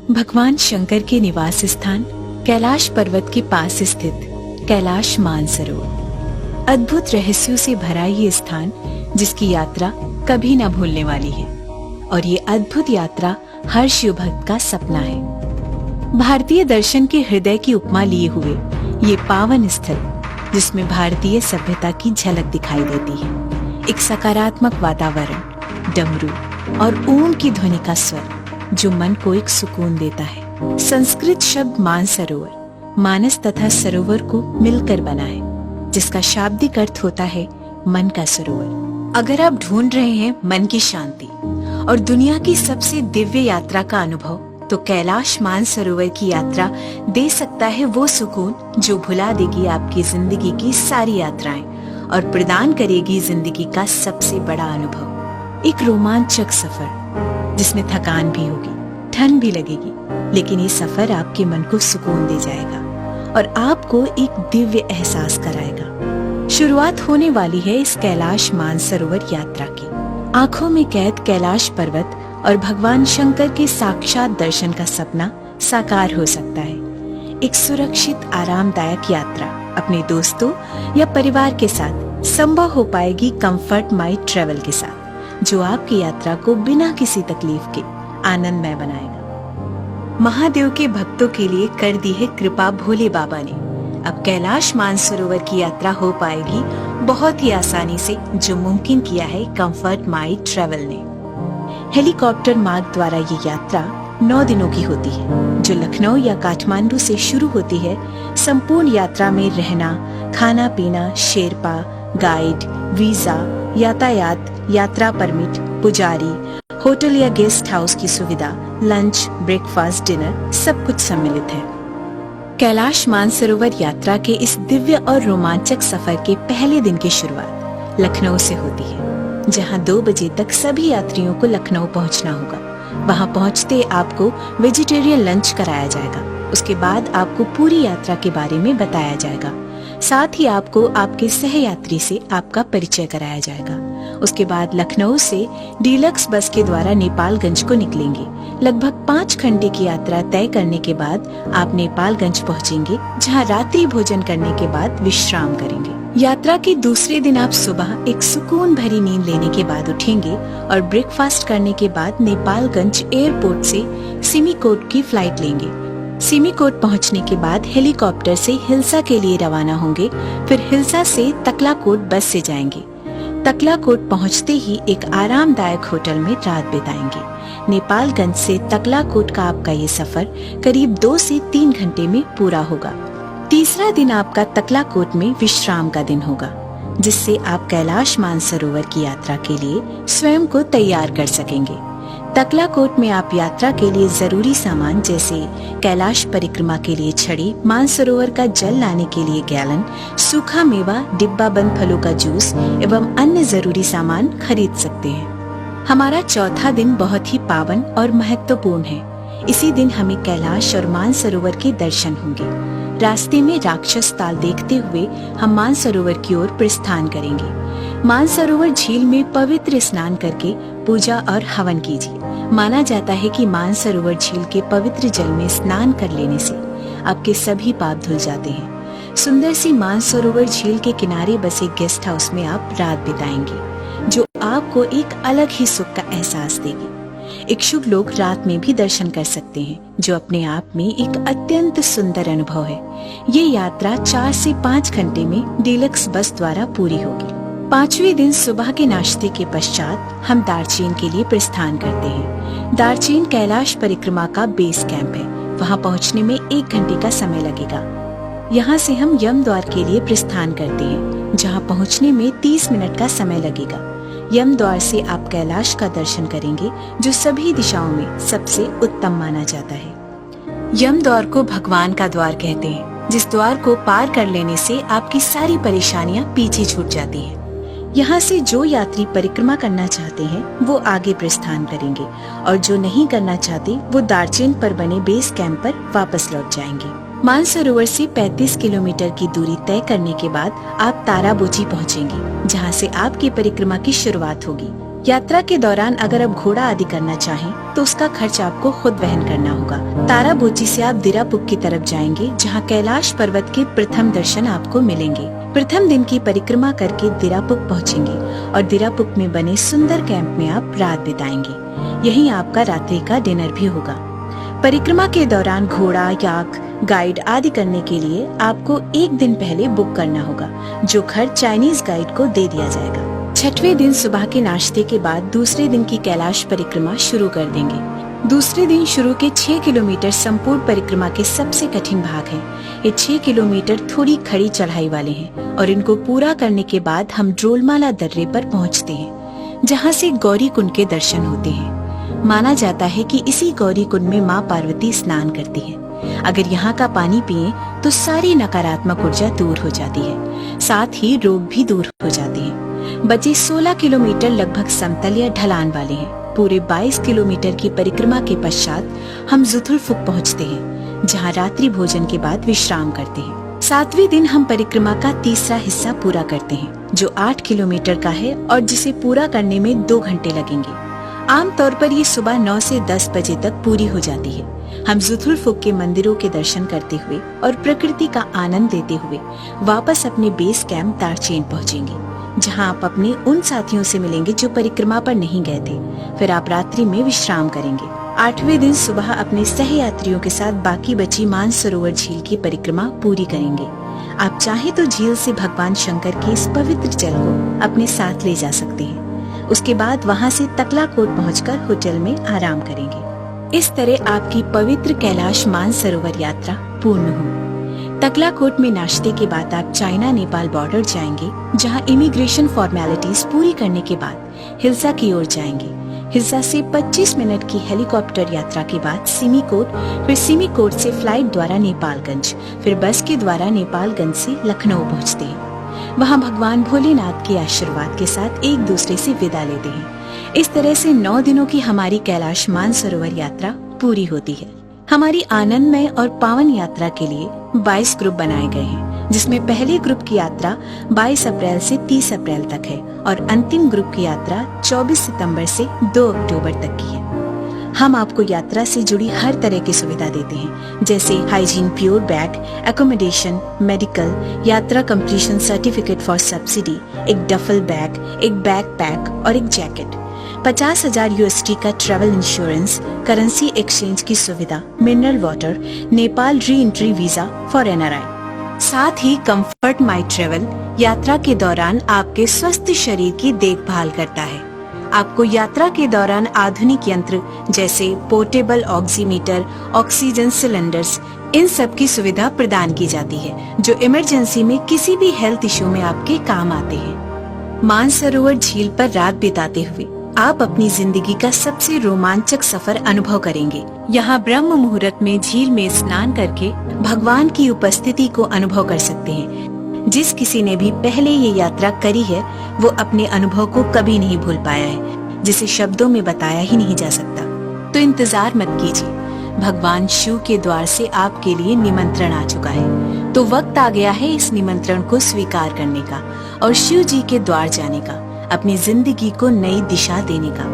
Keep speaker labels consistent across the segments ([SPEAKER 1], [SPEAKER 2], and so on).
[SPEAKER 1] भगवान शंकर के निवास स्थान कैलाश पर्वत के पास स्थित कैलाश मानसरोवर अद्भुत रहस्यों से भरा ये स्थान जिसकी यात्रा कभी न भूलने वाली है और ये अद्भुत यात्रा हर शिव भक्त का सपना है। भारतीय दर्शन के हृदय की उपमा लिए हुए ये पावन स्थल जिसमें भारतीय सभ्यता की झलक दिखाई देती है। एक सकारात्मक वातावरण, डमरू और ओम की ध्वनि का स्वर जो मन को एक सुकून देता है। संस्कृत शब्द मानसरोवर मानस तथा सरोवर को मिलकर बना है, जिसका शाब्दिक अर्थ होता है मन का सरोवर। अगर आप ढूंढ रहे हैं मन की शांति और दुनिया की सबसे दिव्य यात्रा का अनुभव, तो कैलाश मानसरोवर की यात्रा दे सकता है वो सुकून जो भुला देगी आपकी जिंदगी की सारी यात्राएं और प्रदान करेगी जिंदगी का सबसे बड़ा अनुभव। एक रोमांचक सफर जिसमें थकान भी होगी, ठंड भी लगेगी, लेकिन ये सफर आपके मन को सुकून दे जाएगा और आपको एक दिव्य एहसास कराएगा। शुरुआत होने वाली है इस कैलाश मानसरोवर यात्रा की। आंखों में कैद कैलाश पर्वत और भगवान शंकर के साक्षात दर्शन का सपना साकार हो सकता है। एक सुरक्षित आरामदायक यात्रा अपने दोस्तों या परिवार के साथ संभव हो पाएगी कंफर्ट माई ट्रेवल के साथ, जो आपकी यात्रा को बिना किसी तकलीफ के आनंदमय बनाएगा। महादेव के भक्तों के लिए कर दी है कृपा भोले बाबा ने। अब कैलाश मानसरोवर की यात्रा हो पाएगी बहुत ही आसानी से, जो मुमकिन किया है कंफर्ट माई ट्रेवल ने। हेलीकॉप्टर मार्ग द्वारा ये यात्रा 9 दिनों की होती है, जो लखनऊ या काठमांडू से शुरू होती है। संपूर्ण यात्रा में रहना, खाना पीना, शेरपा, गाइड, वीजा, यातायात, यात्रा परमिट, पुजारी, होटल या गेस्ट हाउस की सुविधा, लंच, ब्रेकफास्ट, डिनर सब कुछ सम्मिलित है। कैलाश मानसरोवर यात्रा के इस दिव्य और रोमांचक सफर के पहले दिन की शुरुआत लखनऊ से होती है, जहां 2 बजे तक सभी यात्रियों को लखनऊ पहुंचना होगा। वहां पहुंचते आपको वेजिटेरियन लंच कराया जाएगा। उसके बाद आपको पूरी यात्रा के बारे में बताया जाएगा। साथ ही आपको आपके सहयात्री से आपका परिचय कराया जाएगा। उसके बाद लखनऊ से डीलक्स बस के द्वारा नेपालगंज को निकलेंगे। लगभग 5 घंटे की यात्रा तय करने के बाद आप नेपालगंज पहुंचेंगे, जहां रात्रि भोजन करने के बाद विश्राम करेंगे। यात्रा के दूसरे दिन आप सुबह एक सुकून भरी नींद लेने के बाद उठेंगे और ब्रेकफास्ट करने के बाद नेपालगंज एयरपोर्ट से सिमिकोट की फ्लाइट लेंगे। सिमिकोट पहुंचने के बाद हेलीकॉप्टर से हिल्सा के लिए रवाना होंगे। फिर हिल्सा से तकलाकोट बस से जाएंगे। तकलाकोट पहुंचते ही एक आरामदायक होटल में रात बिताएंगे। नेपालगंज से तकलाकोट का आपका ये सफर करीब 2 से 3 घंटे में पूरा होगा। तीसरा दिन आपका तकलाकोट में विश्राम का दिन होगा, जिससे आप कैलाश मानसरोवर की यात्रा के लिए स्वयं को तैयार कर सकेंगे। तकलाकोट में आप यात्रा के लिए जरूरी सामान जैसे कैलाश परिक्रमा के लिए छड़ी, मानसरोवर का जल लाने के लिए गैलन, सूखा मेवा, डिब्बा बंद फलों का जूस एवं अन्य जरूरी सामान खरीद सकते हैं। हमारा चौथा दिन बहुत ही पावन और महत्वपूर्ण है। इसी दिन हमें कैलाश और मानसरोवर के दर्शन होंगे। रास्ते में राक्षस ताल देखते हुए हम मानसरोवर की ओर प्रस्थान करेंगे। मानसरोवर झील में पवित्र स्नान करके पूजा और हवन कीजिए। माना जाता है कि मानसरोवर झील के पवित्र जल में स्नान कर लेने से आपके सभी पाप धुल जाते हैं। सुंदर सी मानसरोवर झील के किनारे बसे गेस्ट हाउस में आप रात बिताएंगे, जो आपको एक अलग ही सुख का एहसास देगी। इच्छुक लोग रात में भी दर्शन कर सकते हैं, जो अपने आप में एक अत्यंत सुंदर अनुभव है। ये यात्रा 4 से 5 घंटे में डीलक्स बस द्वारा पूरी होगी। 5वें दिन सुबह के नाश्ते के पश्चात हम दार्चीन के लिए प्रस्थान करते हैं। दार्चीन कैलाश परिक्रमा का बेस कैंप है। वहां पहुंचने में 1 घंटे का समय लगेगा। यहाँ से हम यमद्वार के लिए प्रस्थान करते हैं, जहाँ पहुँचने में 30 मिनट का समय लगेगा। यमद्वार से आप कैलाश का दर्शन करेंगे, जो सभी दिशाओं में सबसे उत्तम माना जाता है। यमद्वार को भगवान का द्वार कहते हैं, जिस द्वार को पार कर लेने से आपकी सारी परेशानियां पीछे छूट जाती हैं। यहाँ से जो यात्री परिक्रमा करना चाहते हैं वो आगे प्रस्थान करेंगे और जो नहीं करना चाहते वो दार्चीन पर बने बेस कैंप पर वापस लौट जाएंगे। मानसरोवर से 35 किलोमीटर की दूरी तय करने के बाद आप ताराबोची पहुँचेंगे, जहाँ से आपकी परिक्रमा की शुरुआत होगी। यात्रा के दौरान अगर आप घोड़ा आदि करना चाहें तो उसका खर्च आपको खुद वहन करना होगा। ताराबोची से आप दिरापुक की तरफ जाएंगे, जहां कैलाश पर्वत के प्रथम दर्शन आपको मिलेंगे। प्रथम दिन की परिक्रमा करके दिरापुक पहुंचेंगे और दिरापुक में बने सुंदर कैंप में आप रात बिताएंगे। यहीं आपका रात्रि का डिनर भी होगा। परिक्रमा के दौरान घोड़ा, याक, गाइड आदि करने के लिए आपको एक दिन पहले बुक करना होगा, जो खर्च चाइनीज गाइड को दे दिया जाएगा। छठवें दिन सुबह के नाश्ते के बाद दूसरे दिन की कैलाश परिक्रमा शुरू कर देंगे। दूसरे दिन शुरू के 6 किलोमीटर संपूर्ण परिक्रमा के सबसे कठिन भाग हैं। ये 6 किलोमीटर थोड़ी खड़ी चढ़ाई वाले हैं और इनको पूरा करने के बाद हम ड्रोलमाला दर्रे पर पहुंचते हैं, जहां से गौरी कुंड के दर्शन होते हैं। माना जाता है कि इसी गौरी कुंड में मां पार्वती स्नान करती है। अगर यहाँ का पानी पिए तो सारी नकारात्मक ऊर्जा दूर हो जाती है, साथ ही रोग भी दूर हो जाते हैं। बचे 16 किलोमीटर लगभग समतल या ढलान वाले हैं। पूरे 22 किलोमीटर की परिक्रमा के पश्चात हम जुथुलफुक पहुंचते हैं, जहां रात्रि भोजन के बाद विश्राम करते हैं। 7वें दिन हम परिक्रमा का तीसरा हिस्सा पूरा करते हैं, जो 8 किलोमीटर का है और जिसे पूरा करने में 2 घंटे लगेंगे। आमतौर पर ये सुबह 9 से 10 बजे तक पूरी हो जाती है। हम जुथुलफुक के मंदिरों के दर्शन करते हुए और प्रकृति का आनंद लेते हुए वापस अपने बेस कैंप तारचेन पहुँचेंगे, जहां आप अपने उन साथियों से मिलेंगे जो परिक्रमा पर नहीं गए थे। फिर आप रात्रि में विश्राम करेंगे। 8वें दिन सुबह अपने सहयात्रियों के साथ बाकी बची मानसरोवर झील की परिक्रमा पूरी करेंगे। आप चाहे तो झील से भगवान शंकर के इस पवित्र जल को अपने साथ ले जा सकते हैं। उसके बाद वहां से तकलाकोट पहुंचकर होटल में आराम करेंगे। इस तरह आपकी पवित्र कैलाश मानसरोवर यात्रा पूर्ण हो। तकलाकोट में नाश्ते के बाद आप चाइना नेपाल बॉर्डर जाएंगे, जहां इमिग्रेशन फॉर्मेलिटीज पूरी करने के बाद हिल्सा की ओर जाएंगे। हिल्सा से 25 मिनट की हेलीकॉप्टर यात्रा के बाद सिमीकोट, फिर सिमीकोट से फ्लाइट द्वारा नेपालगंज, फिर बस के द्वारा नेपालगंज से लखनऊ पहुंचते हैं। वहां भगवान भोलेनाथ के आशीर्वाद के साथ एक दूसरे से विदा लेते हैं। इस तरह से 9 दिनों की हमारी कैलाश मानसरोवर यात्रा पूरी होती है। हमारी आनंदमय और पावन यात्रा के लिए 22 ग्रुप बनाए गए हैं, जिसमें पहले ग्रुप की यात्रा 22 अप्रैल से 30 अप्रैल तक है और अंतिम ग्रुप की यात्रा 24 सितंबर से 2 अक्टूबर तक की है। हम आपको यात्रा से जुड़ी हर तरह की सुविधा देते हैं, जैसे hygiene pure bag, accommodation, medical, यात्रा कंप्लीशन सर्टिफिकेट फॉर सब्सिडी, एक डफल बैग, एक बैकपैक और एक जैकेट। 50,000 USD का ट्रैवल इंश्योरेंस, करेंसी एक्सचेंज की सुविधा, mineral water, Nepal re entry visa for NRI। साथ ही कंफर्ट माई ट्रेवल यात्रा के दौरान आपके स्वस्थ शरीर की देखभाल करता है। आपको यात्रा के दौरान आधुनिक यंत्र जैसे पोर्टेबल ऑक्सीमीटर, ऑक्सीजन सिलेंडर्स, इन सब की सुविधा प्रदान की जाती है, जो इमरजेंसी में किसी भी हेल्थ इश्यू में आपके काम आते हैं। मानसरोवर झील पर रात बिताते हुए आप अपनी जिंदगी का सबसे रोमांचक सफर अनुभव करेंगे। यहाँ ब्रह्म मुहूर्त में झील में स्नान करके भगवान की उपस्थिति को अनुभव कर सकते हैं। जिस किसी ने भी पहले ये यात्रा करी है, वो अपने अनुभव को कभी नहीं भूल पाया है, जिसे शब्दों में बताया ही नहीं जा सकता। तो इंतजार मत कीजिए, भगवान शिव के द्वार से आपके लिए निमंत्रण आ चुका है। तो वक्त आ गया है इस निमंत्रण को स्वीकार करने का और शिव जी के द्वार जाने का, अपनी जिंदगी को नई दिशा देने का।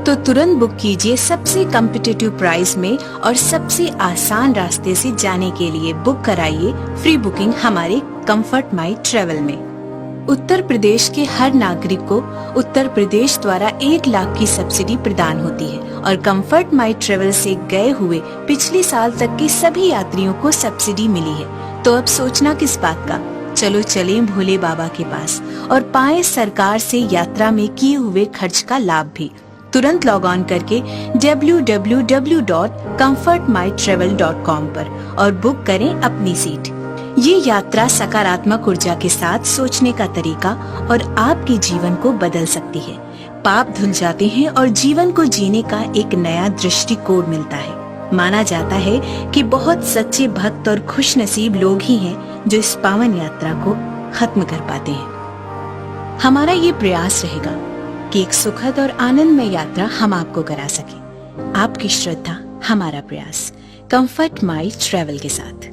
[SPEAKER 1] तो तुरंत बुक कीजिए सबसे कम्पिटिटिव प्राइस में और सबसे आसान रास्ते से जाने के लिए बुक कराइए फ्री बुकिंग हमारे कंफर्ट माई ट्रेवल में। उत्तर प्रदेश के हर नागरिक को उत्तर प्रदेश द्वारा 1 लाख की सब्सिडी प्रदान होती है और कंफर्ट माई ट्रेवल से गए हुए पिछले साल तक के सभी यात्रियों को सब्सिडी मिली है। तो अब सोचना किस बात का, चलो चलें भोले बाबा के पास और पाएं सरकार से यात्रा में किए हुए खर्च का लाभ भी। तुरंत लॉग ऑन करके www.comfortmytravel.com पर और बुक करें अपनी सीट। ये यात्रा सकारात्मक ऊर्जा के साथ सोचने का तरीका और आपके जीवन को बदल सकती है। पाप धुल जाते हैं और जीवन को जीने का एक नया दृष्टिकोण मिलता है। माना जाता है कि बहुत सच्चे भक्त और खुशनसीब लोग ही हैं जो इस पावन यात्रा को खत्म कर पाते हैं। हमारा ये प्रयास रहेगा कि एक सुखद और आनंदमय यात्रा हम आपको करा सके। आपकी श्रद्धा हमारा प्रयास। कंफर्ट माई ट्रेवल के साथ।